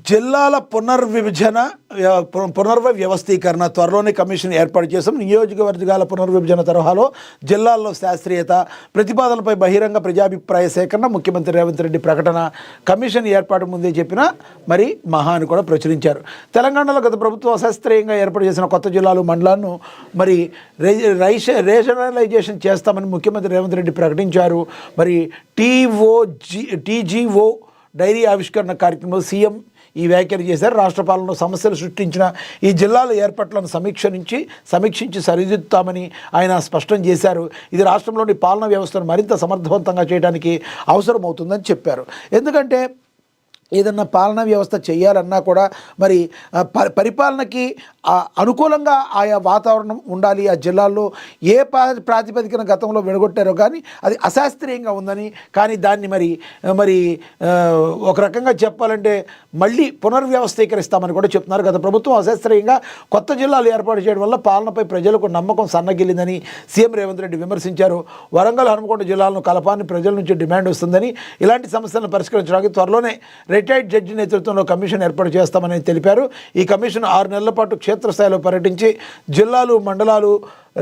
జిల్లాల పునర్వ్యవస్థీకరణ త్వరలోనే కమిషన్ ఏర్పాటు చేసాం. నియోజకవర్గాల పునర్విభజన తరహాలో జిల్లాల్లో శాస్త్రీయత ప్రతిపాదనలపై బహిరంగ ప్రజాభిప్రాయ సేకరణ ముఖ్యమంత్రి రేవంత్ రెడ్డి ప్రకటన. కమిషన్ ఏర్పాటు ముందే చెప్పిన మరి మహాని కూడా ప్రచురించారు. తెలంగాణలో గత ప్రభుత్వం అశాస్త్రీయంగా ఏర్పాటు చేసిన కొత్త జిల్లాలు మండలాలను మరి రేషనలైజేషన్ చేస్తామని ముఖ్యమంత్రి రేవంత్ రెడ్డి ప్రకటించారు. మరి టీజీఓ డైరీ ఆవిష్కరణ కార్యక్రమంలో సీఎం ఈ వ్యాఖ్యలు చేశారు. రాష్ట్ర పాలనలో సమస్యలు సృష్టించిన ఈ జిల్లాల ఏర్పాట్లను సమీక్షించి సరిదిద్దుతామని ఆయన స్పష్టం చేశారు. ఇది రాష్ట్రంలోని పాలనా వ్యవస్థను మరింత సమర్థవంతంగా చేయడానికి అవసరమవుతుందని చెప్పారు. ఎందుకంటే ఏదన్నా పాలనా వ్యవస్థ చేయాలన్నా కూడా మరి పరిపాలనకి అనుకూలంగా ఆయా వాతావరణం ఉండాలి. ఆ జిల్లాల్లో ఏ ప్రాతిపదికన గతంలో విడగొట్టారో కానీ అది అశాస్త్రీయంగా ఉందని, కానీ దాన్ని మరి ఒక రకంగా చెప్పాలంటే మళ్ళీ పునర్వ్యవస్థీకరిస్తామని కూడా చెప్తున్నారు. గత ప్రభుత్వం అశాస్త్రీయంగా కొత్త జిల్లాలు ఏర్పాటు చేయడం వల్ల పాలనపై ప్రజలకు నమ్మకం సన్నగిల్లిందని సీఎం రేవంత్ రెడ్డి విమర్శించారు. వరంగల్, హనుమకొండ జిల్లాలను కలపాలని ప్రజల నుంచి డిమాండ్ వస్తుందని, ఇలాంటి సమస్యలను పరిష్కరించడానికి త్వరలోనే రిటైర్డ్ జడ్జి నేతృత్వంలో కమిషన్ ఏర్పాటు చేస్తామని తెలిపారు. ఈ కమిషన్ 6 నెలల పాటు క్షేత్రస్థాయిలో పర్యటించి జిల్లాలు, మండలాలు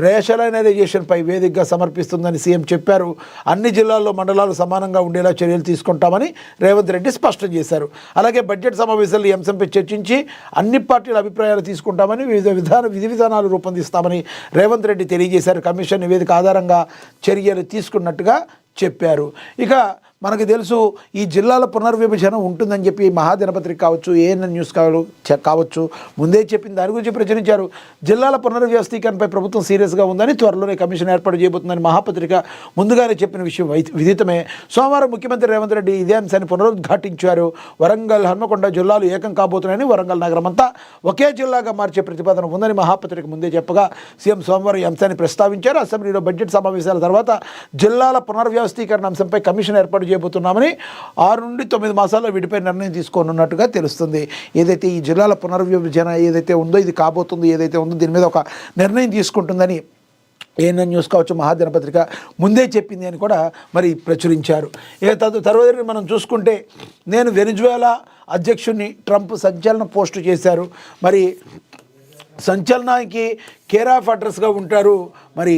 రేషనలైజేషన్పై వేదికగా సమర్పిస్తుందని సీఎం చెప్పారు. అన్ని జిల్లాల్లో, మండలాలు సమానంగా ఉండేలా చర్యలు తీసుకుంటామని రేవంత్ రెడ్డి స్పష్టం చేశారు. అలాగే బడ్జెట్ సమావేశాల్లో ఈ అంశంపై చర్చించి అన్ని పార్టీల అభిప్రాయాలు తీసుకుంటామని, విధి విధానాలు రూపొందిస్తామని రేవంత్ రెడ్డి తెలియజేశారు. కమిషన్ నివేదిక ఆధారంగా చర్యలు తీసుకున్నట్టుగా చెప్పారు. ఇక మనకు తెలుసు ఈ జిల్లాల పునర్విభజన ఉంటుందని చెప్పి మహాదినపత్రిక కావచ్చు, ఏఎన్ఎన్ న్యూస్ కావచ్చు ముందే చెప్పింది. దాని గురించి ప్రచురించారు. జిల్లాల పునర్వ్యవస్థీకరణపై ప్రభుత్వం సీరియస్గా ఉందని, త్వరలోనే కమిషన్ ఏర్పాటు చేయబోతుందని మహాపత్రిక ముందుగానే చెప్పిన విషయం విదితమే. సోమవారం ముఖ్యమంత్రి రేవంత్ రెడ్డి ఇదే అంశాన్ని పునరుద్ఘాటించారు. వరంగల్, హన్మకొండ జిల్లాలు ఏకం కాబోతున్నాయని, వరంగల్ నగరం అంతా ఒకే జిల్లాగా మార్చే ప్రతిపాదన ఉందని మహాపత్రిక ముందే చెప్పగా సీఎం సోమవారం ఈ అంశాన్ని ప్రస్తావించారు. అసెంబ్లీలో బడ్జెట్ సమావేశాల తర్వాత జిల్లాల పునర్వ్యవస్థీకరణ అంశంపై కమిషన్ ఏర్పాటు చేయబోతున్నామని 6 నుండి 9 మాసాల్లో వీటిపై నిర్ణయం తీసుకోనున్నట్టుగా తెలుస్తుంది. ఏదైతే ఈ జిల్లాల పునర్విభజన ఏదైతే ఉందో, ఇది కాబోతుంది ఏదైతే ఉందో, దీని మీద ఒక నిర్ణయం తీసుకుంటుందని ఏఎన్ఎన్ న్యూస్ కావచ్చు, మహాదినపత్రిక ముందే చెప్పింది అని కూడా మరి ప్రచురించారు. తర్వాత మనం చూసుకుంటే, నేను వెనిజువేలా అధ్యక్షుడిని ట్రంప్ సంచలన పోస్టు చేశారు. మరి సంచలనానికి కేర్ ఆఫ్ అడ్రస్గా ఉంటారు మరి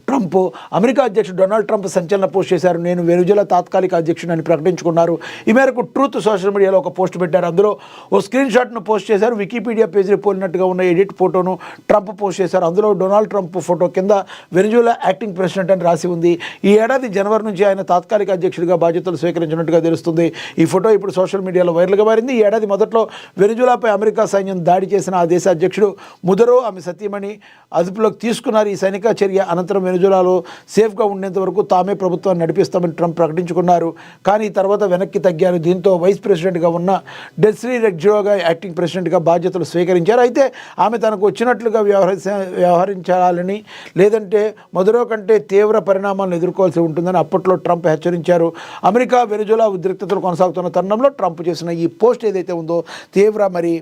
ట్రంప్. అమెరికా అధ్యక్షుడు డొనాల్డ్ ట్రంప్ సంచలన పోస్ట్ చేశారు. నేను వెనిజువేలా తాత్కాలిక అధ్యక్షుడిని ప్రకటించుకున్నారు. ఈ మేరకు ట్రూత్ సోషల్ మీడియాలో ఒక పోస్ట్ పెట్టారు. అందులో ఓ స్క్రీన్ షాట్ను పోస్ట్ చేశారు. వికీపీడియా పేజీని పోలినట్టుగా ఉన్న ఎడిట్ ఫోటోను ట్రంప్ పోస్ట్ చేశారు. అందులో డొనాల్డ్ ట్రంప్ ఫోటో కింద వెనిజువేలా యాక్టింగ్ ప్రెసిడెంట్ అని రాసి ఉంది. ఈ ఏడాది జనవరి నుంచి ఆయన తాత్కాలిక అధ్యక్షుడిగా బాధ్యతలు స్వీకరించినట్టుగా తెలుస్తుంది. ఈ ఫోటో ఇప్పుడు సోషల్ మీడియాలో వైరల్గా మారింది. ఈ ఏడాది మొదట్లో వెనిజువేలాపై అమెరికా సైన్యం దాడి చేసిన ఆ దేశ అధ్యక్షుడు ముదరో, ఆమె సతీమణి అదుపులోకి తీసుకున్నారు. ఈ సైనిక చర్య అనంతరం వెనిజువేలాలో సేఫ్గా ఉండేంత వరకు తామే ప్రభుత్వాన్ని నడిపిస్తామని ట్రంప్ ప్రకటించుకున్నారు. కానీ తర్వాత వెనక్కి తగ్గారు. దీంతో వైస్ ప్రెసిడెంట్గా ఉన్న డెస్రీ రెగ్జియోగా యాక్టింగ్ ప్రెసిడెంట్గా బాధ్యతలు స్వీకరించారు. అయితే ఆమె తనకు వచ్చినట్లుగా వ్యవహరించాలని, లేదంటే మదురో కంటే తీవ్ర పరిణామాలను ఎదుర్కోవాల్సి ఉంటుందని అప్పట్లో ట్రంప్ హెచ్చరించారు. అమెరికా వెనిజువేలా ఉద్రిక్తతలు కొనసాగుతున్న తరుణంలో ట్రంప్ చేసిన ఈ పోస్ట్ ఏదైతే ఉందో తీవ్ర మరి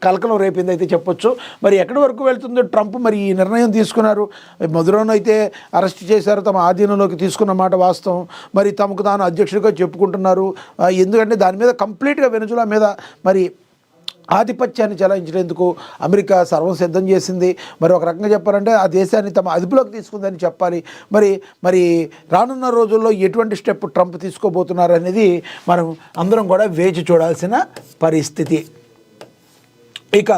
కలకలం రేపింది అయితే చెప్పొచ్చు. మరి ఎక్కడి వరకు వెళ్తుందో ట్రంప్ మరి ఈ నిర్ణయం తీసుకున్నారు. మదురోను అయితే అరెస్ట్ చేశారు, తమ ఆధీనంలోకి తీసుకున్న మాట వాస్తవం. మరి తమకు తాను అధ్యక్షుడిగా చెప్పుకుంటున్నారు. ఎందుకంటే దాని మీద కంప్లీట్గా వెనిజువేలా మీద మరి ఆధిపత్యాన్ని చెలాయించేందుకు అమెరికా సర్వం సిద్ధం చేసింది. మరి ఒక రకంగా చెప్పాలంటే ఆ దేశాన్ని తమ అదుపులోకి తీసుకుందని చెప్పాలి. మరి రానున్న రోజుల్లో ఎటువంటి స్టెప్ ట్రంప్ తీసుకోబోతున్నారు అనేది మనం అందరం కూడా వేచి చూడాల్సిన పరిస్థితి. ఇక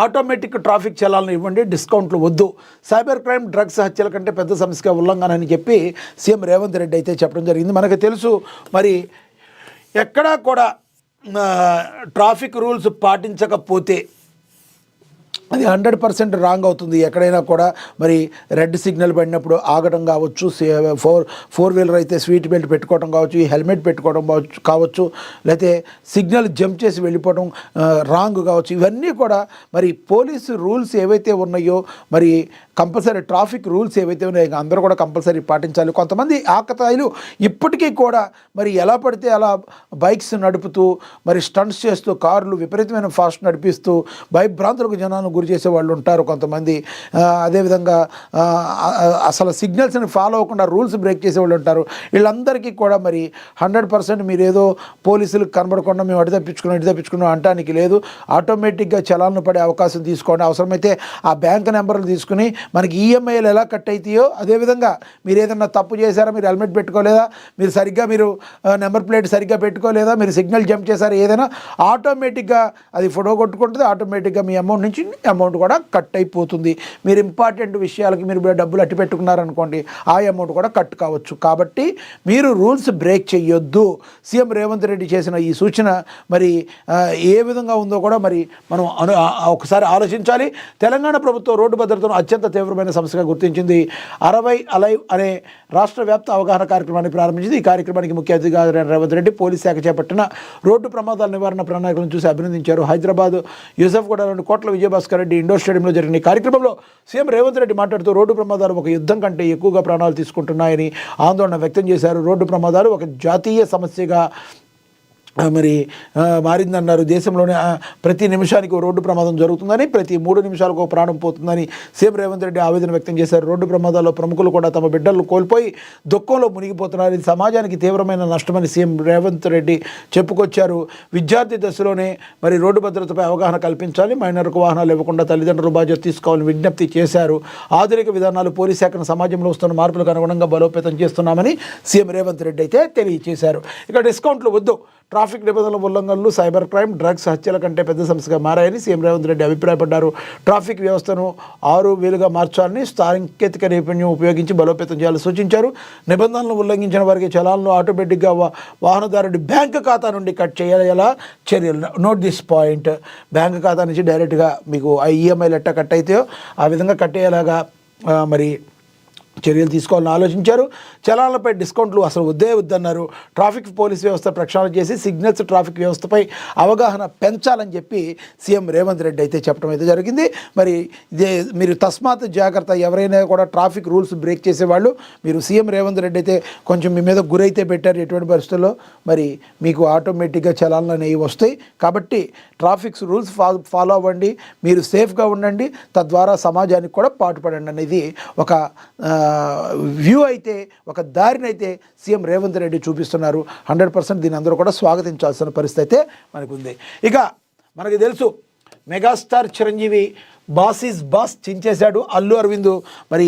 ఆటోమేటిక్ ట్రాఫిక్ చలాలను ఇవ్వండి, డిస్కౌంట్లు వద్దు. సైబర్ క్రైమ్, డ్రగ్స్ హత్యల కంటే పెద్ద సమస్య ఉల్లంఘన అని చెప్పి సీఎం రేవంత్ రెడ్డి అయితే చెప్పడం జరిగింది. మనకు తెలుసు మరి ఎక్కడా కూడా ట్రాఫిక్ రూల్స్ పాటించకపోతే అది 100% రాంగ్ అవుతుంది. ఎక్కడైనా కూడా మరి రెడ్ సిగ్నల్ పడినప్పుడు ఆగడం కావచ్చు, ఫోర్ వీలర్ అయితే సీట్ బెల్ట్ పెట్టుకోవడం కావచ్చు, ఈ హెల్మెట్ పెట్టుకోవడం కావచ్చు, లేకపోతే సిగ్నల్ జంప్ చేసి వెళ్ళిపోవడం రాంగ్ కావచ్చు. ఇవన్నీ కూడా మరి పోలీసు రూల్స్ ఏవైతే ఉన్నాయో మరి కంపల్సరీ ట్రాఫిక్ రూల్స్ ఏవైతే ఉన్నాయో అందరూ కూడా కంపల్సరీ పాటించాలి. కొంతమంది ఆకతాయిలు ఇప్పటికీ కూడా మరి ఎలా పడితే అలా బైక్స్ నడుపుతూ మరి స్టంట్స్ చేస్తూ కార్లు విపరీతమైన ఫాస్ట్ నడిపిస్తూ భయభ్రాంతులకు జనాలను గురి చేసే వాళ్ళు ఉంటారు కొంతమంది. అదేవిధంగా అసలు సిగ్నల్స్ని ఫాలో అవ్వకుండా రూల్స్ బ్రేక్ చేసే వాళ్ళు ఉంటారు. వీళ్ళందరికీ కూడా మరి 100% మీరు ఏదో పోలీసులకు కనబడకుండా మేము అడి తప్పించుకున్నాం అంటానికి లేదు. ఆటోమేటిక్గా చలాన్లు పడే అవకాశం తీసుకోండి. అవసరమైతే ఆ బ్యాంక్ నెంబర్లు తీసుకుని మనకి ఈఎంఐలు ఎలా కట్ అవుతాయో అదేవిధంగా మీరు ఏదన్నా తప్పు చేశారా, మీరు హెల్మెట్ పెట్టుకోలేదా, మీరు సరిగ్గా నెంబర్ ప్లేట్ సరిగ్గా పెట్టుకోలేదా, మీరు సిగ్నల్ జంప్ చేశారా, ఏదైనా ఆటోమేటిక్గా అది ఫోటో కొట్టుకుంటుంది. ఆటోమేటిక్గా మీ అమౌంట్ నుంచి అమౌంట్ కూడా కట్ అయిపోతుంది. మీరు ఇంపార్టెంట్ విషయాలకి మీరు డబ్బులు అట్టి పెట్టుకున్నారనుకోండి, ఆ అమౌంట్ కూడా కట్ కావచ్చు. కాబట్టి మీరు రూల్స్ బ్రేక్ చేయొద్దు. సీఎం రేవంత్ రెడ్డి చేసిన ఈ సూచన మరి ఏ విధంగా ఉందో కూడా మరి మనం ఒకసారి ఆలోచించాలి. తెలంగాణ ప్రభుత్వం రోడ్డు భద్రతను అత్యంత తీవ్రమైన సమస్యగా గుర్తించింది. 60 అలైవ్ అనే రాష్ట్ర వ్యాప్త అవగాహన కార్యక్రమాన్ని ప్రారంభించింది. ఈ కార్యక్రమానికి ముఖ్య అతిథిగా రేవంత్ రెడ్డి పోలీస్ శాఖ చేపట్టిన రోడ్డు ప్రమాదాల నివారణ ప్రణాళికలను చూసి అభినందించారు. హైదరాబాద్ యూసఫ్గూడలోని కోట్ల విజయభాస్కర్ రెడ్డి ఇండోర్ స్టేడియంలో జరిగిన ఈ కార్యక్రమంలో సీఎం రేవంత్ రెడ్డి మాట్లాడుతూ రోడ్డు ప్రమాదాలు ఒక యుద్ధం కంటే ఎక్కువగా ప్రాణాలు తీసుకుంటున్నాయని ఆందోళన వ్యక్తం చేశారు. రోడ్డు ప్రమాదాలు ఒక జాతీయ సమస్యగా మరి మారిందన్నారు. దేశంలోనే ప్రతి నిమిషానికి రోడ్డు ప్రమాదం జరుగుతుందని, ప్రతి 3 నిమిషాలకు ఒక ప్రాణం పోతుందని సీఎం రేవంత్ రెడ్డి ఆవేదన వ్యక్తం చేశారు. రోడ్డు ప్రమాదాల్లో ప్రముఖులు కూడా తమ బిడ్డలను కోల్పోయి దుఃఖంలో మునిగిపోతున్నారు. ఇది సమాజానికి తీవ్రమైన నష్టమని సీఎం రేవంత్ రెడ్డి చెప్పుకొచ్చారు. విద్యార్థి దశలోనే మరి రోడ్డు భద్రతపై అవగాహన కల్పించాలి, మైనర్కు వాహనాలు ఇవ్వకుండా తల్లిదండ్రులు బాధ్యత తీసుకోవాలని విజ్ఞప్తి చేశారు. ఆధునిక విధానాలు పోలీస్ శాఖను సమాజంలో వస్తున్న మార్పులకు అనుగుణంగా బలోపేతం చేస్తున్నామని సీఎం రేవంత్ రెడ్డి అయితే తెలియజేశారు. ఇక డిస్కౌంట్లు వద్దు, ట్రాఫిక్ నిబంధనల ఉల్లంఘనలు, సైబర్ క్రైమ్, డ్రగ్స్ హత్యల కంటే పెద్ద సమస్యగా మారాయని సీఎం రేవంత్ రెడ్డి అభిప్రాయపడ్డారు. ట్రాఫిక్ వ్యవస్థను 6,000గా మార్చాలని, సాంకేతిక నైపుణ్యం ఉపయోగించి బలోపేతం చేయాలని సూచించారు. నిబంధనలను ఉల్లంఘించిన వారికి చలాన్లు ఆటోమేటిక్గా వాహనదారుడి బ్యాంక్ ఖాతా నుండి కట్ చేయాలా చర్యలు. Note this point. బ్యాంక్ ఖాతా నుంచి డైరెక్ట్గా మీకు ఆ ఈఎంఐలు ఎట్టా కట్ అవుతాయో ఆ విధంగా కట్టేలాగా మరి చర్యలు తీసుకోవాలని ఆలోచించారు. చలాన్లపై డిస్కౌంట్లు అసలు వద్దన్నారు. ట్రాఫిక్ పోలీస్ వ్యవస్థ ప్రక్షాళన చేసి సిగ్నల్స్ ట్రాఫిక్ వ్యవస్థపై అవగాహన పెంచాలని చెప్పి సీఎం రేవంత్ రెడ్డి అయితే చెప్పడం అయితే జరిగింది. మరి ఇదే మీరు తస్మాత్ జాగ్రత్త, ఎవరైనా కూడా ట్రాఫిక్ రూల్స్ బ్రేక్ చేసేవాళ్ళు మీరు సీఎం రేవంత్ రెడ్డి అయితే కొంచెం మీ మీద గురైతే పెట్టారు. ఎటువంటి పరిస్థితుల్లో మరి మీకు ఆటోమేటిక్గా చలాన్లు అనేవి వస్తాయి. కాబట్టి ట్రాఫిక్ రూల్స్ ఫాలో అవ్వండి, మీరు సేఫ్గా ఉండండి, తద్వారా సమాజానికి కూడా పాటుపడండి అనేది ఒక వ్యూ అయితే, ఒక దారినైతే సీఎం రేవంత్ రెడ్డి చూపిస్తున్నారు. 100% దీని అందరూ కూడా స్వాగతించాల్సిన పరిస్థితి అయితే మనకు ఉంది. ఇక మనకి తెలుసు megastar Chiranjeevi boss is boss చించేశాడు. అల్లు అరవింద్ మరి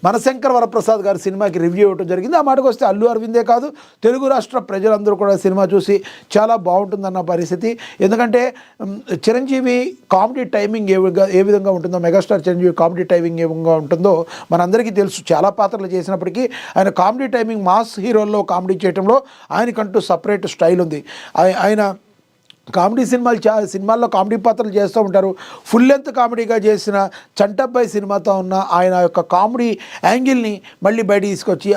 మనశంకర్ వరప్రసాద్ గారి సినిమాకి రివ్యూ ఇవ్వడం జరిగింది. ఆ మాటకు వస్తే అల్లు అరవిందే కాదు, తెలుగు రాష్ట్ర ప్రజలందరూ కూడా సినిమా చూసి చాలా బాగుంటుందన్న పరిస్థితి. ఎందుకంటే చిరంజీవి కామెడీ టైమింగ్ ఏ విధంగా ఉంటుందో, మెగాస్టార్ చిరంజీవి కామెడీ టైమింగ్ ఏ విధంగా ఉంటుందో మనందరికీ తెలుసు. చాలా పాత్రలు చేసినప్పటికీ ఆయన కామెడీ టైమింగ్ మాస్ హీరోల్లో కామెడీ చేయడంలో ఆయనకంటూ సపరేట్ స్టైల్ ఉంది. ఆయన కామెడీ సినిమాల్లో కామెడీ పాత్రలు చేస్తూ ఉంటారు. ఫుల్ లెంత్ కామెడీగా చేసిన చంటబ్బాయి సినిమాతో ఉన్న ఆయన యొక్క కామెడీ యాంగిల్ని మళ్ళీ బయట తీసుకొచ్చి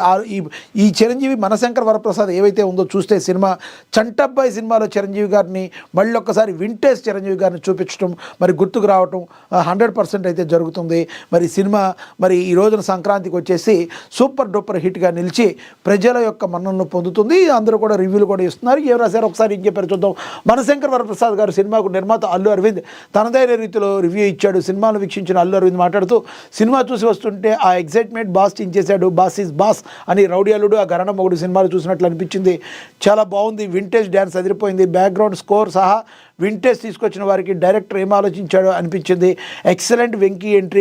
ఈ చిరంజీవి మనశంకర్ వరప్రసాద్ ఏవైతే ఉందో చూస్తే సినిమా చంటబ్బాయి సినిమాలో చిరంజీవి గారిని మళ్ళీ ఒక్కసారి వింటేజ్ చిరంజీవి గారిని చూపించడం మరి గుర్తుకు రావటం 100% అయితే జరుగుతుంది. మరి సినిమా మరి ఈ రోజున సంక్రాంతికి వచ్చేసి సూపర్ డూపర్ హిట్గా నిలిచి ప్రజల యొక్క మన్ననను పొందుతుంది. అందరూ కూడా రివ్యూలు కూడా ఇస్తున్నారు. ఏం రాశారు ఒకసారి ఏం చెప్పారు చూద్దాం. మనశంకర్ వరప్రసాద్ గారు సినిమాకు నిర్మాత అల్లు అరవింద్ తనదైన రీతిలో రివ్యూ ఇచ్చాడు. సినిమాను వీక్షించిన అల్లు అరవింద్ మాట్లాడుతూ సినిమా చూసి వస్తుంటే ఆ ఎగ్జైట్మెంట్ బాస్ చించేశాడు. బాస్ ఈజ్ బాస్ అని రౌడీ అల్లుడు, ఆ గరణ మొగుడు సినిమాలు చూసినట్లు అనిపించింది. చాలా బాగుంది. వింటేజ్ డ్యాన్స్ అదిరిపోయింది. బ్యాక్గ్రౌండ్ స్కోర్ సహా వింటేజ్ తీసుకొచ్చిన వారికి డైరెక్టర్ ఏం ఆలోచించాడో అనిపించింది. Excellent Venky entry,